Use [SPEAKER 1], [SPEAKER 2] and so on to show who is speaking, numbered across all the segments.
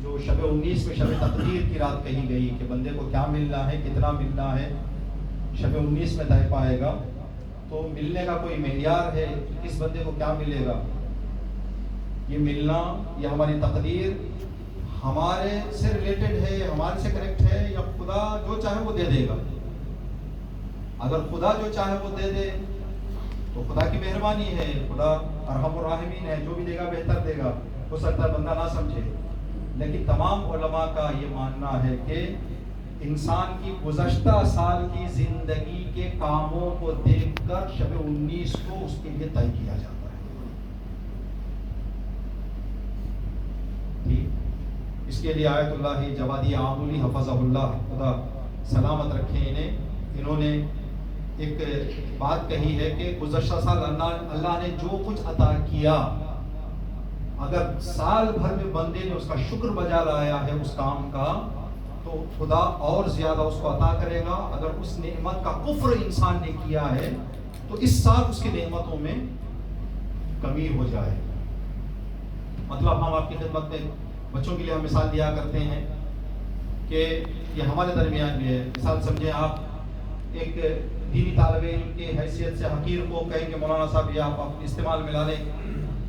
[SPEAKER 1] جو شب 19 میں شب تقدیر کی رات کہی گئی کہ بندے کو کیا ملنا ہے، کتنا ملنا ہے، شب 19 میں طے پائے گا. تو ملنے کا کوئی معیار ہے، کس بندے کو کیا ملے گا؟ یہ ملنا، یہ ہماری تقدیر ہمارے سے ریلیٹڈ ہے، ہمارے سے کریکٹ ہے، یا خدا جو چاہے وہ دے دے گا؟ اگر خدا جو چاہے وہ دے دے تو خدا کی مہربانی ہے، خدا ارحم الراحمین ہے، جو بھی دے گا بہتر دے گا. ہو سکتا ہے بندہ نہ سمجھے، لیکن تمام علماء کا یہ ماننا ہے کہ انسان کی گزشتہ سال کی زندگی کے کاموں کو دیکھ کر شب 19 کو اس کے لیے طے کیا جاتا ہے. ٹھیک، اس کے لیے آیت اللہ جوادی آمولی حفظہ اللہ، خدا سلامت رکھے انہیں، انہوں نے ایک بات کہی ہے کہ گزشتہ سال اللہ نے جو کچھ عطا کیا، اگر سال بھر میں بندے نے اس کا شکر بجا لایا ہے اس کام کا، تو خدا اور زیادہ اس کو عطا کرے گا. اگر اس نعمت کا کفر انسان نے کیا ہے تو اس سال اس کی نعمتوں میں کمی ہو جائے. مطلب ہم آپ کی خدمت میں بچوں کے لیے ہم مثال دیا کرتے ہیں کہ یہ ہمارے درمیان بھی ہے. مثال سمجھیں، آپ ایک دینی طالب علم کی حیثیت سے حقیر کو کہیں کہ مولانا صاحب یہ آپ اپنے استعمال میں لا لیں.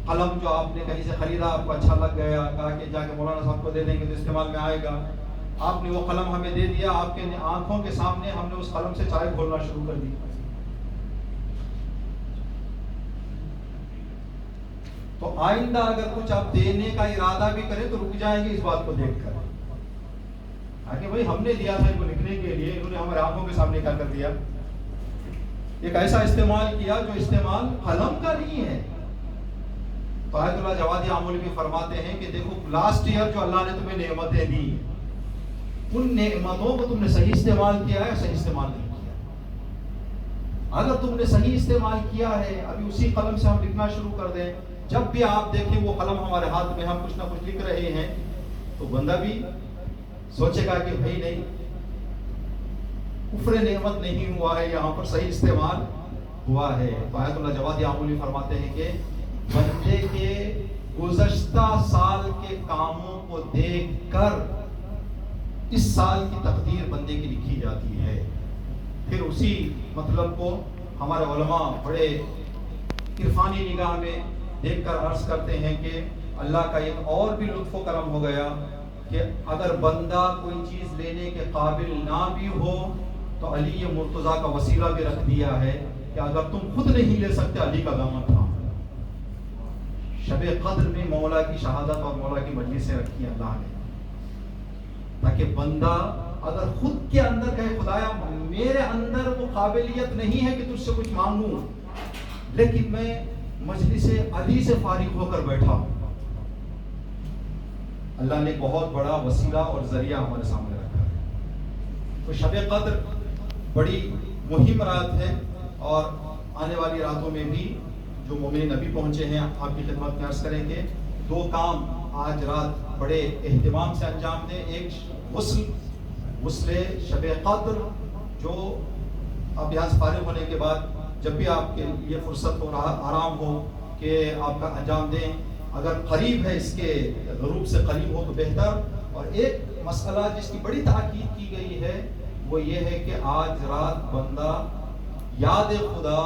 [SPEAKER 1] قلم جو آپ نے کہیں سے خریدا، آپ کو اچھا لگ گیا، کہا کہ جا کے مولانا صاحب کو دے دیں گے تو استعمال میں آئے گا. آپ نے وہ قلم ہمیں دے دیا، آپ کے آنکھوں کے سامنے ہم نے اس قلم سے چائے کھولنا شروع کر دی. تو آئندہ اگر کچھ آپ دینے کا ارادہ بھی کریں تو رک جائیں گے اس بات کو دیکھ کر کہ بھائی ہم نے دیا تھا ان کو لکھنے کے لیے، انہوں نے ہمارے آنکھوں کے سامنے کیا کر دیا، ایک ایسا استعمال کیا جو استعمال قلم کا نہیں ہے. تو آیت اللہ جوادی آمولی بھی فرماتے ہیں کہ دیکھو لاسٹ ایئر جو اللہ نے تمہیں نعمتیں دی، ان نعمتوں کو تم نے صحیح استعمال کیا ہے، صحیح استعمال نہیں کیا. اگر تم نے صحیح استعمال کیا ہے، ابھی اسی قلم سے ہم لکھنا شروع کر دیں، جب بھی آپ دیکھیں وہ قلم ہمارے ہاتھ میں، ہم کچھ نہ کچھ لکھ رہے ہیں، تو بندہ بھی سوچے گا کہ بھائی نہیں، کفر نعمت نہیں ہوا ہے، یہاں پر صحیح استعمال ہوا ہے. تو آیت اللہ جوادی آمولی فرماتے ہیں کہ بندے کے گزشتہ سال کے کاموں کو دیکھ کر اس سال کی تقدیر بندے کی لکھی جاتی ہے. پھر اسی مطلب کو ہمارے علماء بڑے عرفانی نگاہ میں دیکھ کر عرض کرتے ہیں کہ اللہ کا ایک اور بھی لطف و کرم ہو گیا کہ اگر بندہ کوئی چیز لینے کے قابل نہ بھی ہو تو علی مرتضیٰ کا وسیلہ بھی رکھ دیا ہے کہ اگر تم خود نہیں لے سکتے علی کا دامن تھام. شب قدر میں مولا کی شہادت اور مولا کی مجلسیں رکھی اللہ نے، تاکہ بندہ اگر خود کے اندر کہے خدایا میرے اندر وہ قابلیت نہیں ہے کہ تجھ سے کچھ مانگوں، لیکن میں مجلس علی سے فارغ ہو کر بیٹھا ہوں، اللہ نے بہت بڑا وسیلہ اور ذریعہ ہمارے سامنے رکھا ہے. تو شب قدر بڑی مہم رات ہے، اور آنے والی راتوں میں بھی جو مومن نبی پہنچے ہیں آپ کی خدمت میں عرض کریں گے 2 کام آج رات بڑے اہتمام سے انجام دیں. ایک غسل شب قدر، جو اب یہاں سے فارغ ہونے کے بعد جب بھی آپ کے لیے فرصت ہو، آرام ہو کہ آپ کا انجام دیں. اگر قریب ہے اس کے غروب سے قریب ہو تو بہتر. اور ایک مسئلہ جس کی بڑی تاکید کی گئی ہے وہ یہ ہے کہ آج رات بندہ یاد خدا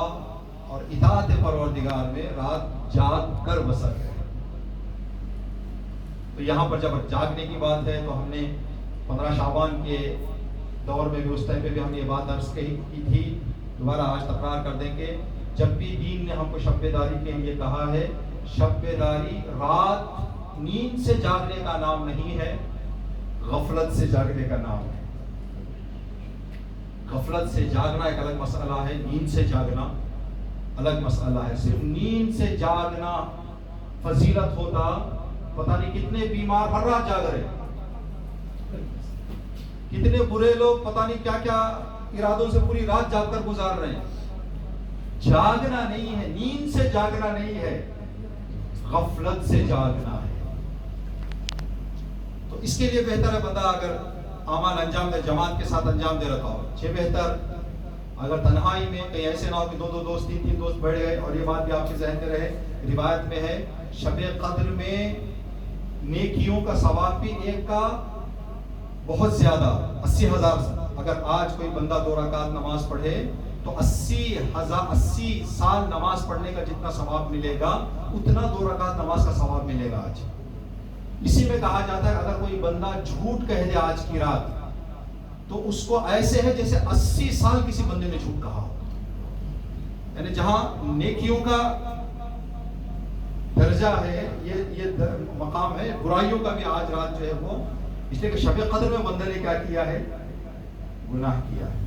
[SPEAKER 1] اور اطاعت پروردگار میں رات جاگ کر بسر کرے. تو یہاں پر جب جاگنے کی بات ہے تو ہم نے 15 شعبان کے دور میں بھی اس ٹائم پہ بھی ہم نے یہ بات عرض کی تھی، دوبارہ آج تکرار کر دیں کہ جب بھی دین نے ہم کو شب بیداری کے لیے کہا ہے، شب بیداری رات نیند سے جاگنے کا نام نہیں ہے، غفلت سے جاگنے کا نام ہے. غفلت سے جاگنا ایک الگ مسئلہ ہے، نیند سے جاگنا الگ مسئلہ ہے. صرف نیند سے جاگنا فضیلت ہوتا، پتہ نہیں کتنے بیمار ہر رات جاگ رہے، کتنے برے لوگ پتہ نہیں کیا کیا ارادوں سے پوری رات جاگ کر گزار رہے ہیں. جاگنا نہیں ہے، نیند سے جاگنا نہیں ہے، غفلت سے جاگنا ہے. تو اس کے لیے بہتر ہے بندہ اگر اعمال انجام دے جماعت کے ساتھ انجام دے رکھا ہو. بہتر اگر تنہائی میں کہیں ایسے نہ ہو کہ 2 دوست 3 دوست بیٹھ گئے. اور یہ بات بھی آپ کے ذہن میں رہے، روایت میں ہے شب قدر میں نیکیوں کا ثواب بھی ایک کا بہت زیادہ 80,000. اگر آج کوئی بندہ 2 رکعت نماز پڑھے تو 80 سال نماز پڑھنے کا جتنا ثواب ملے گا اتنا 2 رکعت نماز کا ثواب ملے گا آج. اسی میں کہا جاتا ہے اگر کوئی بندہ جھوٹ کہہ دے آج کی رات تو اس کو ایسے ہے جیسے 80 سال کسی بندے نے جھوٹ کہا ہو. یعنی جہاں نیکیوں کا درجہ ہے، یہ مقام ہے، برائیوں کا بھی آج رات جو ہے وہ، اس لیے کہ شب قدر میں بندے نے کیا کیا ہے؟ گناہ کیا ہے.